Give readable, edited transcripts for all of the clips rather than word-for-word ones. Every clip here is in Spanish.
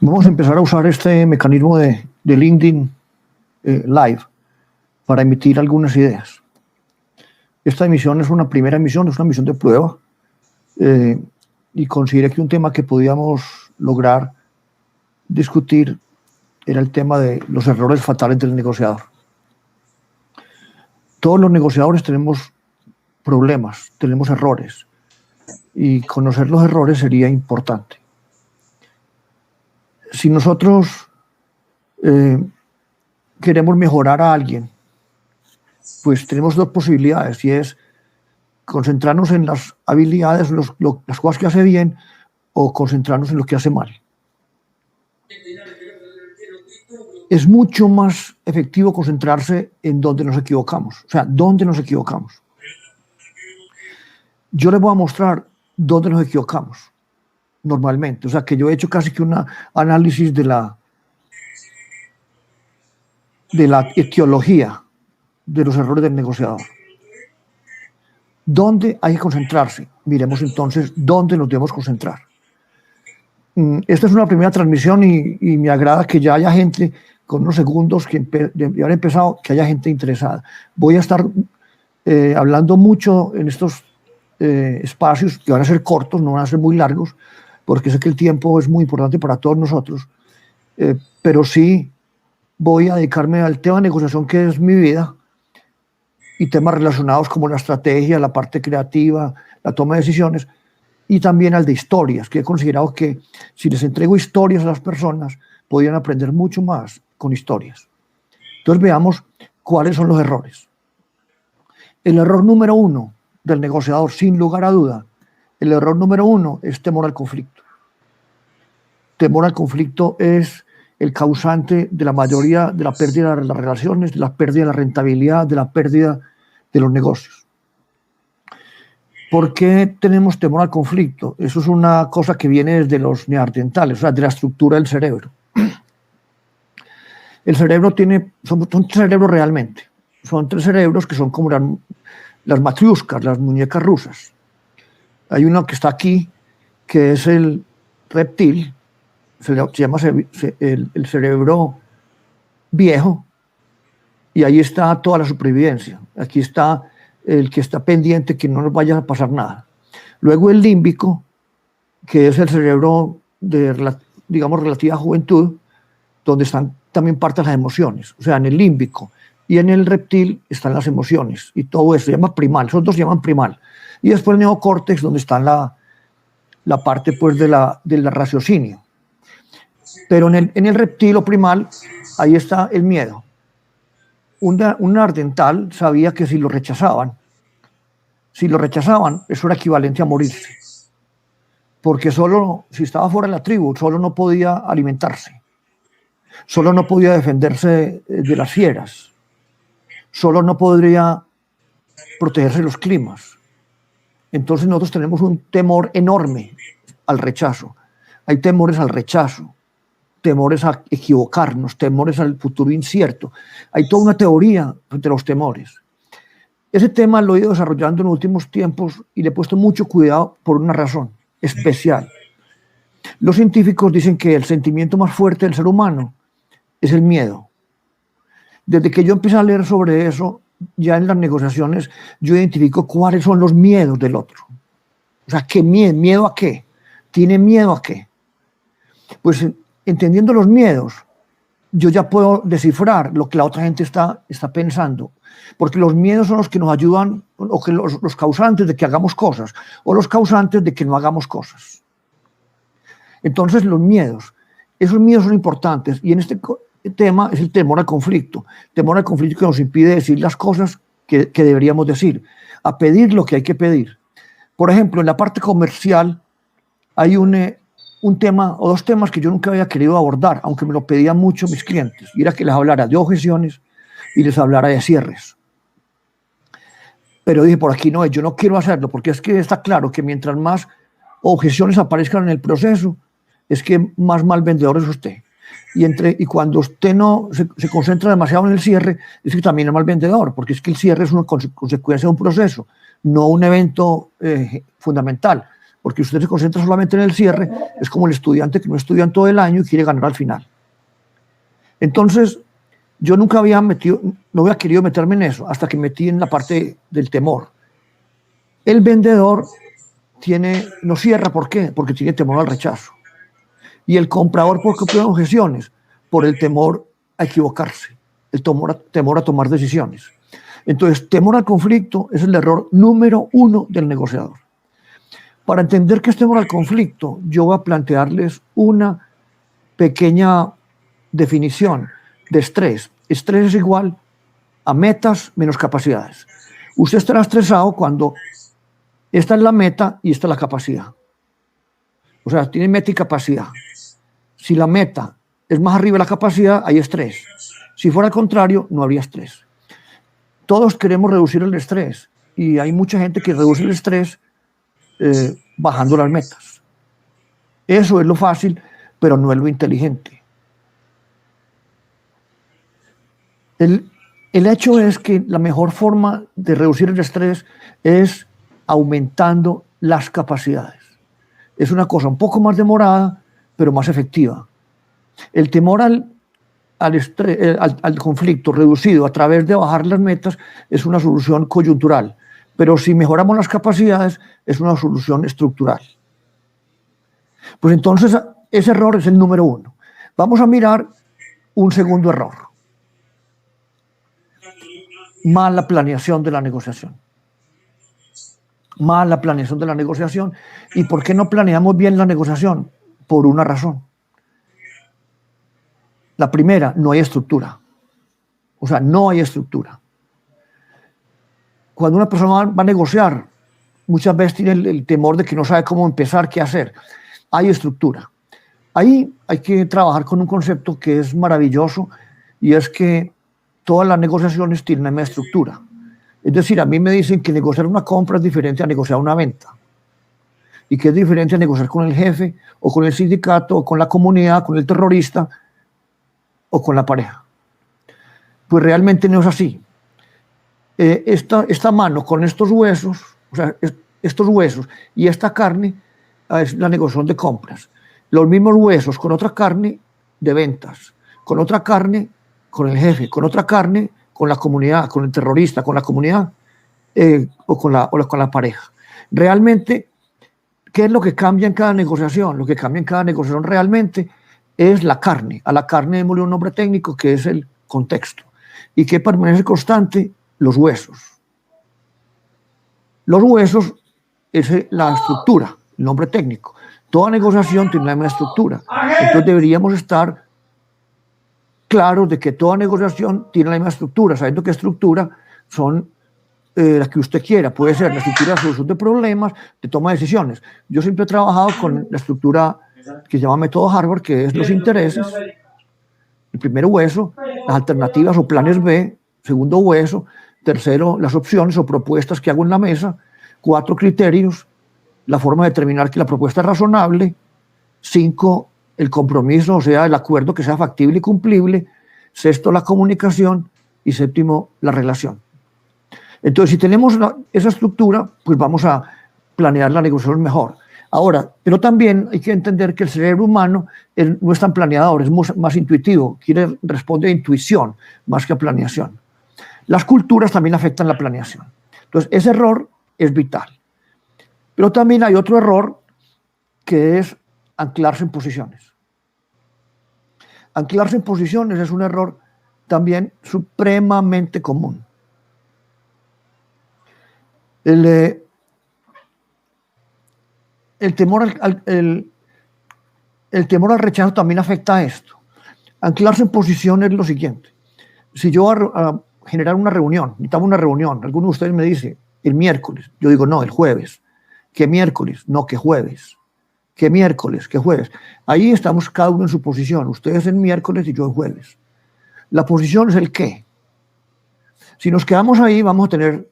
Vamos a empezar a usar este mecanismo de LinkedIn Live para emitir algunas ideas. Esta emisión es una primera emisión, es una emisión de prueba, y consideré que un tema que podíamos lograr discutir era el tema de los errores fatales del negociador. Todos los negociadores tenemos problemas, tenemos errores, y conocer los errores sería importante. Si nosotros queremos mejorar a alguien, pues tenemos dos posibilidades, y es concentrarnos en las habilidades, las cosas que hace bien, o concentrarnos en lo que hace mal. Es mucho más efectivo concentrarse en donde nos equivocamos, o sea, dónde nos equivocamos. Yo les voy a mostrar dónde nos equivocamos normalmente, o sea, que yo he hecho casi que un análisis de la etiología de los errores del negociador. ¿Dónde hay que concentrarse? Miremos entonces dónde nos debemos concentrar. Esta es una primera transmisión y me agrada que ya haya gente con unos segundos de haber empezado, que haya gente interesada. Voy a estar hablando mucho en estos espacios, que van a ser cortos, no van a ser muy largos, porque sé que el tiempo es muy importante para todos nosotros, pero sí voy a dedicarme al tema de negociación, que es mi vida, y temas relacionados como la estrategia, la parte creativa, la toma de decisiones, y también al de historias, que he considerado que si les entrego historias a las personas, podrían aprender mucho más con historias. Entonces veamos cuáles son los errores. El error número uno del negociador, sin lugar a duda, el error número uno es temor al conflicto. Temor al conflicto es el causante de la mayoría de la pérdida de las relaciones, de la pérdida de la rentabilidad, de la pérdida de los negocios. ¿Por qué tenemos temor al conflicto? Eso es una cosa que viene desde los neandertales, o sea, de la estructura del cerebro. El cerebro son tres cerebros realmente. Son tres cerebros que son como las matriuscas, las muñecas rusas. Hay uno que está aquí, que es el reptil, se llama el cerebro viejo, y ahí está toda la supervivencia. Aquí está el que está pendiente que no nos vaya a pasar nada. Luego el límbico, que es el cerebro de, digamos, relativa juventud, donde están también parte de las emociones. O sea, en el límbico y en el reptil están las emociones, y todo eso se llama primal, esos dos se llaman primal. Y después el neocórtex, donde está la parte pues del raciocinio. Pero en el reptil o primal, ahí está el miedo. Un neandertal sabía que si lo rechazaban, eso era equivalente a morirse. Porque solo, si estaba fuera de la tribu, solo no podía alimentarse. Solo no podía defenderse de las fieras. Solo no podría protegerse de los climas. Entonces nosotros tenemos un temor enorme al rechazo. Hay temores al rechazo, temores a equivocarnos, temores al futuro incierto. Hay toda una teoría de los temores. Ese tema lo he ido desarrollando en los últimos tiempos y le he puesto mucho cuidado por una razón especial. Los científicos dicen que el sentimiento más fuerte del ser humano es el miedo. Desde que yo empecé a leer sobre eso, ya en las negociaciones, yo identifico cuáles son los miedos del otro. O sea, ¿qué miedo a qué? ¿Tiene miedo a qué? Pues entendiendo los miedos, yo ya puedo descifrar lo que la otra gente está pensando. Porque los miedos son los que nos ayudan, o que los causantes de que hagamos cosas, o los causantes de que no hagamos cosas. Entonces, los miedos, esos miedos son importantes, y en este tema es el temor al conflicto. Temor al conflicto que nos impide decir las cosas que deberíamos decir, a pedir lo que hay que pedir. Por ejemplo, en la parte comercial hay un tema o dos temas que yo nunca había querido abordar, aunque me lo pedían mucho mis clientes, y era que les hablara de objeciones y les hablara de cierres. Pero dije, por aquí no es, yo no quiero hacerlo, porque es que está claro que mientras más objeciones aparezcan en el proceso, es que más mal vendedor es usted. Y cuando usted no se concentra demasiado en el cierre, es que también es mal vendedor, porque es que el cierre es una consecuencia de un proceso, no un evento fundamental. porque usted se concentra solamente en el cierre, es como el estudiante que no estudia en todo el año y quiere ganar al final. Entonces, yo nunca no había querido meterme en eso, hasta que metí en la parte del temor. El vendedor no cierra, ¿por qué? Porque tiene temor al rechazo. Y el comprador, ¿por qué pone objeciones? Por el temor a equivocarse, el temor a tomar decisiones. Entonces, temor al conflicto es el error número 1 del negociador. Para entender qué es temor al conflicto, yo voy a plantearles una pequeña definición de estrés. Estrés es igual a metas menos capacidades. Usted estará estresado cuando esta es la meta y esta es la capacidad. O sea, tiene meta y capacidad. Si la meta es más arriba de la capacidad, hay estrés. Si fuera al contrario, no habría estrés. Todos queremos reducir el estrés y hay mucha gente que reduce el estrés bajando las metas. Eso es lo fácil, pero no es lo inteligente. El hecho es que la mejor forma de reducir el estrés es aumentando las capacidades. Es una cosa un poco más demorada, pero más efectiva. El temor al conflicto reducido a través de bajar las metas es una solución coyuntural, pero si mejoramos las capacidades es una solución estructural. Pues entonces ese error es el número 1. Vamos a mirar un segundo error. Mala planeación de la negociación. Mala planeación de la negociación. ¿Y por qué no planeamos bien la negociación? Por una razón. La primera, no hay estructura. O sea, no hay estructura. Cuando una persona va a negociar, muchas veces tiene el temor de que no sabe cómo empezar, qué hacer. Hay estructura. Ahí hay que trabajar con un concepto que es maravilloso y es que todas las negociaciones tienen la misma estructura. Es decir, a mí me dicen que negociar una compra es diferente a negociar una venta. Y que es diferente a negociar con el jefe, o con el sindicato, o con la comunidad, con el terrorista, o con la pareja. Pues realmente no es así. Esta mano con estos huesos, o sea, estos huesos y esta carne es la negociación de compras. Los mismos huesos con otra carne de ventas, con otra carne con el jefe, con otra carne con la comunidad, con el terrorista, con la comunidad o con la pareja. Realmente, ¿qué es lo que cambia en cada negociación? Lo que cambia en cada negociación realmente es la carne. A la carne démosle un nombre técnico que es el contexto. ¿Y qué permanece constante? Los huesos. Los huesos es la estructura, el nombre técnico. Toda negociación tiene la misma estructura. Entonces deberíamos estar claros de que toda negociación tiene la misma estructura, sabiendo qué estructura son las que usted quiera. Puede ser la estructura de solución de problemas, de toma de decisiones. Yo siempre he trabajado con la estructura que se llama método Harvard, que es los intereses, el primer hueso, las alternativas o planes B, segundo hueso, tercero, las opciones o propuestas que hago en la mesa, 4 criterios, la forma de determinar que la propuesta es razonable, 5, el compromiso, o sea, el acuerdo que sea factible y cumplible, 6, la comunicación y 7, la relación. Entonces, si tenemos esa estructura, pues vamos a planear la negociación mejor. Ahora, pero también hay que entender que el cerebro humano no es tan planeador, es más intuitivo, responde a intuición más que a planeación. Las culturas también afectan la planeación. Entonces, ese error es vital. Pero también hay otro error que es anclarse en posiciones. Anclarse en posiciones es un error también supremamente común. El temor al rechazo también afecta a esto. Anclarse en posiciones es lo siguiente. Si yo a generar una reunión, necesitamos una reunión, alguno de ustedes me dice el miércoles, yo digo no, el jueves. ¿Qué miércoles? No, que jueves. ¿Qué miércoles? ¿Qué jueves? Ahí estamos cada uno en su posición. Ustedes en miércoles y yo en jueves. La posición es el qué. Si nos quedamos ahí, vamos a tener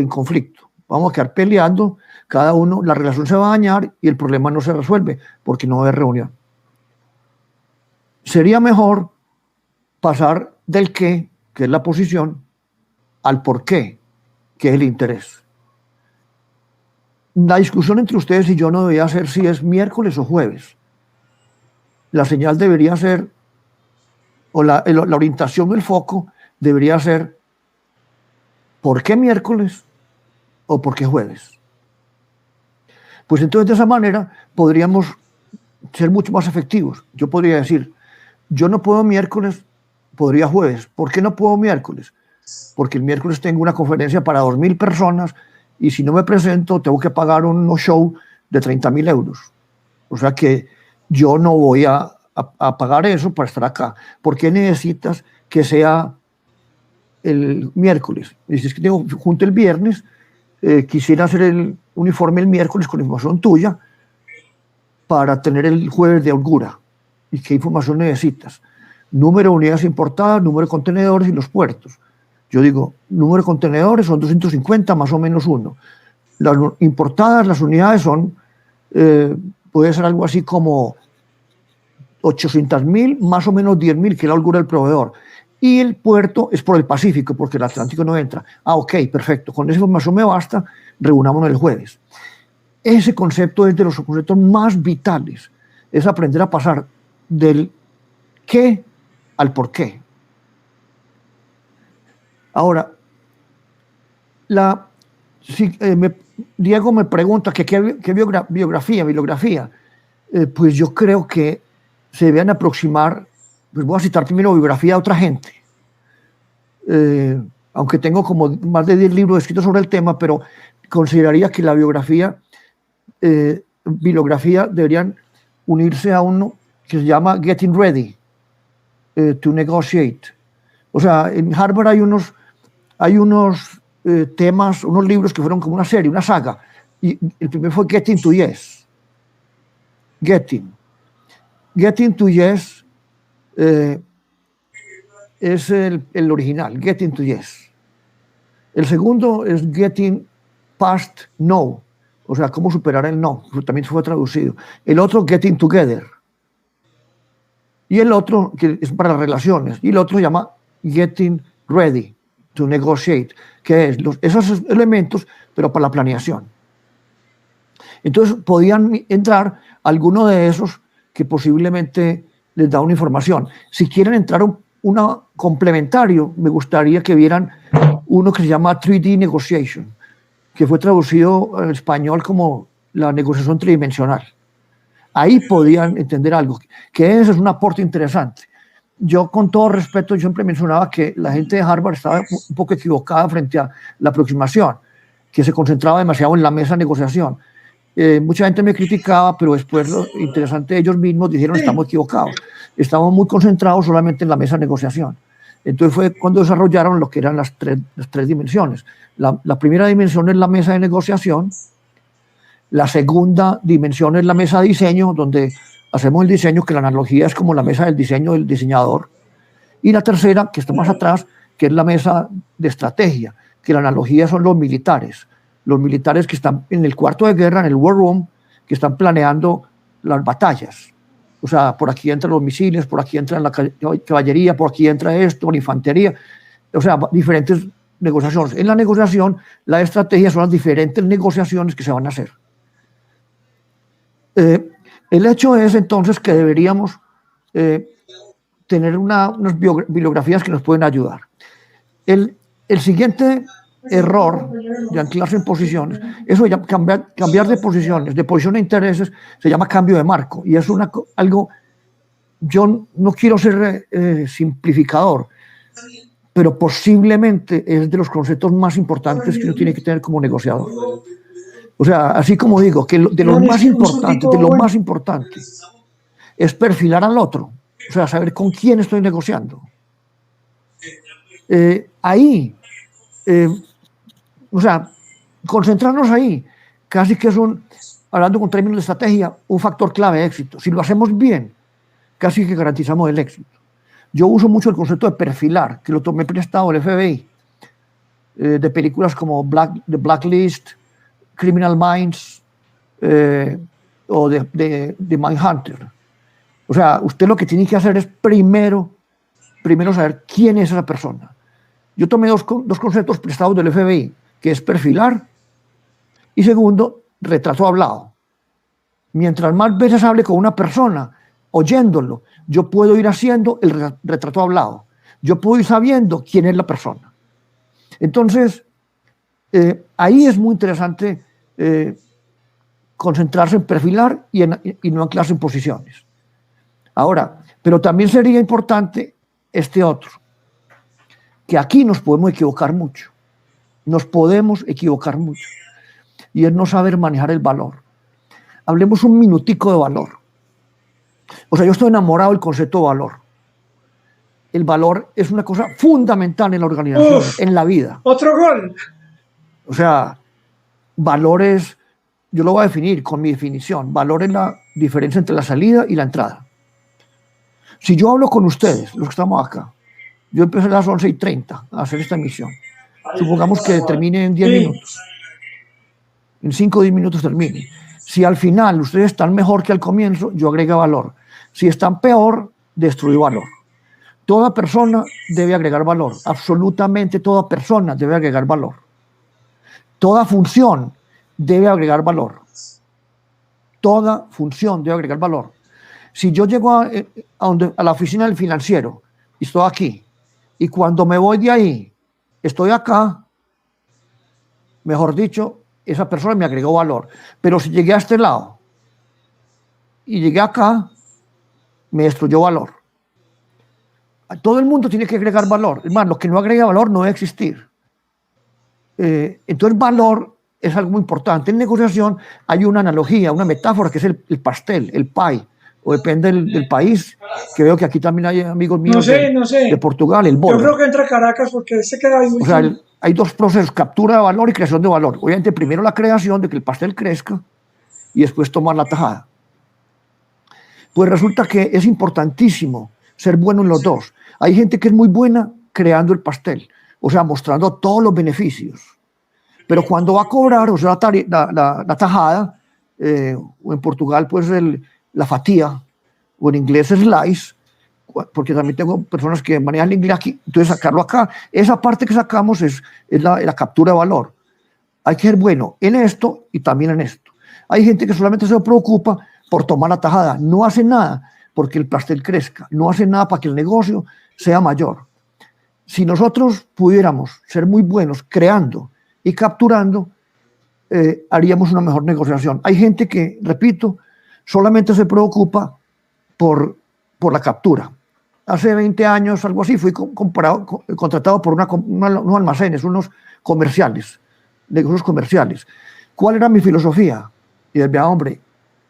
conflicto. Vamos a quedar peleando, cada uno, la relación se va a dañar y el problema no se resuelve porque no va a haber reunión. Sería mejor pasar del qué, que es la posición, al por qué, que es el interés. La discusión entre ustedes y yo no debería ser si es miércoles o jueves. La señal debería ser, o la orientación del foco debería ser, ¿por qué miércoles o por qué jueves? Pues entonces de esa manera podríamos ser mucho más efectivos. Yo podría decir, yo no puedo miércoles, podría jueves. ¿Por qué no puedo miércoles? Porque el miércoles tengo una conferencia para 2.000 personas y si no me presento tengo que pagar un show de 30.000 euros. O sea que yo no voy a pagar eso para estar acá. ¿Por qué necesitas que sea el miércoles? Dices que tengo junto el viernes, quisiera hacer el uniforme el miércoles con información tuya para tener el jueves de holgura. ¿Y qué información necesitas? Número de unidades importadas, número de contenedores y los puertos. Yo digo, número de contenedores son 250 más o menos uno. Las importadas, las unidades son, puede ser algo así como 800.000 más o menos 10.000, que es la holgura del proveedor. Y el puerto es por el Pacífico, porque el Atlántico no entra. Ah, ok, perfecto. Con esa información me basta, reunámonos el jueves. Ese concepto es de los conceptos más vitales. Es aprender a pasar del qué al por qué. Ahora, Diego me pregunta que qué bibliografía. Pues yo creo que se deben aproximar, pues voy a citar primero bibliografía de otra gente. Aunque tengo como más de 10 libros escritos sobre el tema, pero consideraría que la bibliografía deberían unirse a uno que se llama Getting Ready to Negotiate. O sea, en Harvard hay unos temas, unos libros que fueron como una serie, una saga, y el primero fue Getting to Yes. Getting to Yes es el original, Getting to Yes. El segundo es Getting Past No, o sea, cómo superar el no, también fue traducido. El otro, Getting Together. Y el otro, que es para las relaciones, y el otro se llama Getting Ready to Negotiate, que es esos elementos, pero para la planeación. Entonces, podían entrar alguno de esos que posiblemente les da una información. Si quieren entrar un complementario, me gustaría que vieran uno que se llama 3D Negotiation, que fue traducido en español como la negociación tridimensional. Ahí podían entender algo, que ese es un aporte interesante. Yo, con todo respeto, siempre mencionaba que la gente de Harvard estaba un poco equivocada frente a la aproximación, que se concentraba demasiado en la mesa de negociación. Mucha gente me criticaba, pero después lo interesante, ellos mismos dijeron, estamos equivocados, estamos muy concentrados solamente en la mesa de negociación. Entonces fue cuando desarrollaron lo que eran las tres dimensiones. La primera dimensión es la mesa de negociación, la segunda dimensión es la mesa de diseño, donde hacemos el diseño, que la analogía es como la mesa del diseño del diseñador, y la tercera, que está más atrás, que es la mesa de estrategia, que la analogía son los militares que están en el cuarto de guerra, en el war room, que están planeando las batallas. O sea, por aquí entran los misiles, por aquí entra la caballería, por aquí entra esto, la infantería, o sea, diferentes negociaciones. En la negociación, la estrategia son las diferentes negociaciones que se van a hacer. El hecho es entonces que deberíamos tener unas bibliografías que nos pueden ayudar. El siguiente error de anclarse en posiciones, eso ya cambiar de posiciones, de posición de intereses, se llama cambio de marco, y es algo, yo no quiero ser simplificador, pero posiblemente es de los conceptos más importantes que uno tiene que tener como negociador. O sea, así como digo, que de lo más importante es perfilar al otro, o sea, saber con quién estoy negociando. O sea, concentrarnos ahí, casi que es hablando con términos de estrategia, un factor clave de éxito. Si lo hacemos bien, casi que garantizamos el éxito. Yo uso mucho el concepto de perfilar, que lo tomé prestado del FBI, de películas como The Blacklist, Criminal Minds o de Mindhunter. O sea, usted lo que tiene que hacer es primero saber quién es esa persona. Yo tomé dos conceptos prestados del FBI, que es perfilar, y segundo, retrato hablado. Mientras más veces hable con una persona, oyéndolo, yo puedo ir haciendo el retrato hablado. Yo puedo ir sabiendo quién es la persona. Entonces, ahí es muy interesante concentrarse en perfilar y no anclarse en posiciones. Ahora, pero también sería importante este otro, que aquí nos podemos equivocar mucho. Nos podemos equivocar mucho. Y es no saber manejar el valor. Hablemos un minutico de valor. O sea, yo estoy enamorado del concepto de valor. El valor es una cosa fundamental en la organización, en la vida. Otro gol. O sea, valor es, yo lo voy a definir con mi definición, valor es la diferencia entre la salida y la entrada. Si yo hablo con ustedes, los que estamos acá, yo empecé a las 11:30 a hacer esta emisión. Supongamos que termine en 10 minutos. En 5 o 10 minutos termine. Si al final ustedes están mejor que al comienzo, yo agrego valor. Si están peor, destruyo valor. Toda persona debe agregar valor. Absolutamente toda persona debe agregar valor. Toda función debe agregar valor. Toda función debe agregar valor. Si yo llego a la oficina del financiero y estoy aquí, y cuando me voy de ahí, estoy acá, mejor dicho, esa persona me agregó valor. Pero si llegué a este lado y llegué acá, me destruyó valor. Todo el mundo tiene que agregar valor. Es más, lo que no agrega valor no debe existir. Entonces, valor es algo muy importante. En negociación hay una analogía, una metáfora que es el pastel, el pie, o depende del país, que veo que aquí también hay amigos míos de Portugal, el bolo. Yo creo que entra Caracas porque se queda ahí muy O sea, hay dos procesos, captura de valor y creación de valor. Obviamente, primero la creación de que el pastel crezca y después tomar la tajada. Pues resulta que es importantísimo ser bueno en los dos. Hay gente que es muy buena creando el pastel, o sea, mostrando todos los beneficios. Pero cuando va a cobrar, o sea, la tajada, o en Portugal, pues la fatía, o en inglés slice, porque también tengo personas que manejan el inglés aquí, entonces sacarlo acá, esa parte que sacamos es la captura de valor. Hay que ser bueno en esto y también en esto. Hay gente que solamente se preocupa por tomar la tajada, no hace nada porque el pastel crezca, no hace nada para que el negocio sea mayor. Si nosotros pudiéramos ser muy buenos creando y capturando, haríamos una mejor negociación. Hay gente que, repito, solamente se preocupa por la captura. Hace 20 años, algo así, fui contratado por unos almacenes, unos comerciales, negocios comerciales. ¿Cuál era mi filosofía? Y decía, hombre,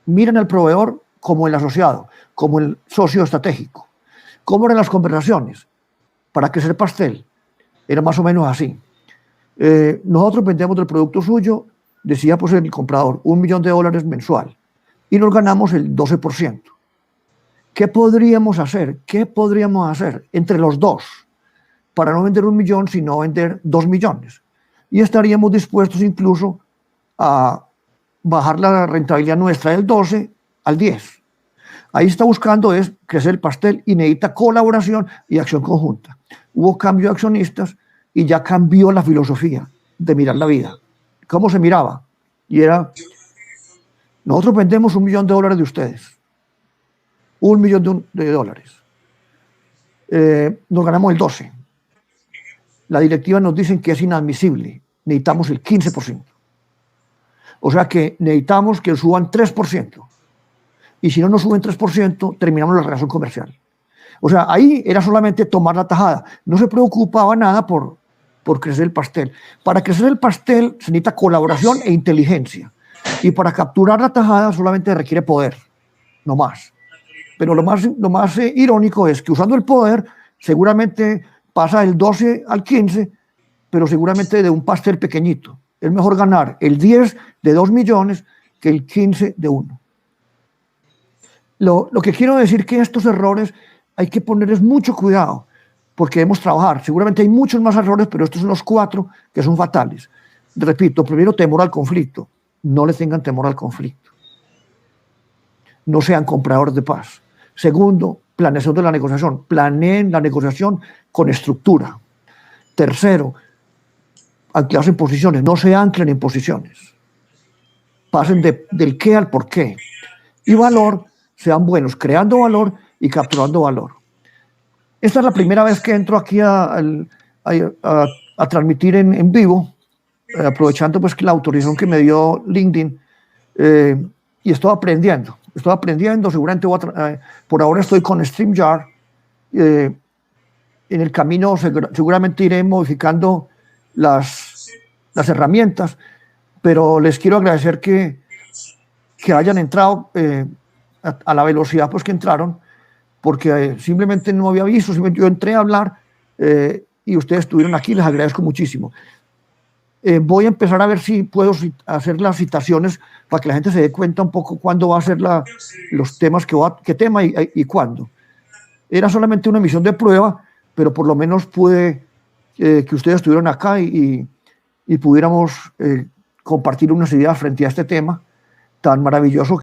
miren al proveedor como el asociado, como el socio estratégico. ¿Cómo eran las conversaciones? Para crecer el pastel. Era más o menos así. Nosotros vendemos del producto suyo, decía pues el comprador, $1 millón mensual. Y nos ganamos el 12%. ¿Qué podríamos hacer? ¿Qué podríamos hacer entre los dos para no vender 1 millón, sino vender 2 millones? Y estaríamos dispuestos incluso a bajar la rentabilidad nuestra del 12 al 10. Ahí está buscando es crecer el pastel y necesita colaboración y acción conjunta. Hubo cambio de accionistas y ya cambió la filosofía de mirar la vida. ¿Cómo se miraba? Y era, nosotros vendemos $1 millón de ustedes. $1 millón de dólares. Nos ganamos el 12. La directiva nos dice que es inadmisible. Necesitamos el 15%. O sea que necesitamos que suban 3%. Y si no nos suben 3%, terminamos la relación comercial. O sea, ahí era solamente tomar la tajada. No se preocupaba nada por crecer el pastel. Para crecer el pastel se necesita colaboración e inteligencia. Y para capturar la tajada solamente requiere poder, no más. Pero lo más irónico es que usando el poder, seguramente pasa del 12 al 15, pero seguramente de un pastel pequeñito. Es mejor ganar el 10 de 2 millones que el 15 de 1. Lo que quiero decir que estos errores hay que ponerles mucho cuidado, porque debemos trabajar. Seguramente hay muchos más errores, pero estos son los 4 que son fatales. Repito, primero, temor al conflicto. No le tengan temor al conflicto. No sean compradores de paz. Segundo, planeación de la negociación. Planeen la negociación con estructura. Tercero, anclarse en posiciones. No se anclen en posiciones. pasen del qué al por qué. Y valor, sean buenos creando valor y capturando valor. Esta es la primera vez que entro aquí a transmitir en vivo, aprovechando pues la autorización que me dio LinkedIn, y estoy aprendiendo, seguramente por ahora estoy con StreamYard, en el camino seguramente iré modificando las herramientas, pero les quiero agradecer que hayan entrado a la velocidad pues que entraron, porque simplemente no había visto, simplemente yo entré a hablar y ustedes estuvieron aquí, les agradezco muchísimo. Voy a empezar a ver si puedo hacer las citaciones para que la gente se dé cuenta un poco cuándo va a ser los temas, qué tema y cuándo. Era solamente una emisión de prueba, pero por lo menos pude que ustedes estuvieron acá y pudiéramos compartir unas ideas frente a este tema tan maravilloso.